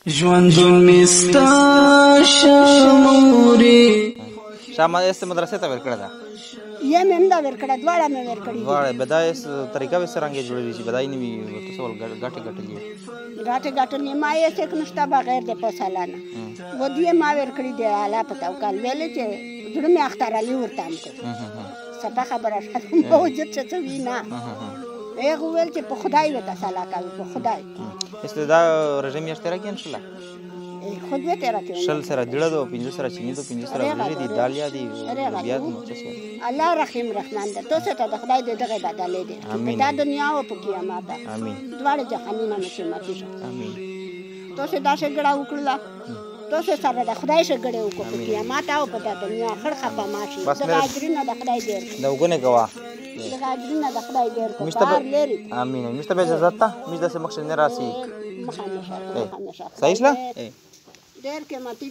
ژوندون مستا شموري شامه است مدرسې ته ورکړه ده یا مې هم دا ورکړه دواړه مې ورکړي دواړه بدای طریقه به څرنګه جوړېږي چې بدای نه وي ورته سوال ګټې ګټلې ګاټه ما یې څه نشته بغیر د فصلانه و دې ما ورکړي دی اعلی په توکل ویلې چې زړه مې اختر علي ورته هم کو سبا خبره شته موجود څه وینا هغه ویل چې په خدای وته سلا کوي په خدای استدا رژیم اشتراکي ان شاء الله خود به تیرا کې شل سره جوړه دو 15 سره چینی دو 15 سره ورې دي دالیا دي بیا نو څه الله رحیم رحمان ده تو څه ته د خدای دغه بدلې دي دا دنیا او په قیامت امين دواړه جهنم نه شي ماتي امين تو څه دا څنګه وکړه تو څه سره د خدای څخه وکړه په قیامت او په دنیا خړ خپه ماشي د اجرینه د خدای ډیر دا وګونه گواه د اجرینه د خدای ډیر کو بار لري امين مشته به اجازه ته مش د مخ نه راسي مخامخ صحیح لا ډیر کې ماتي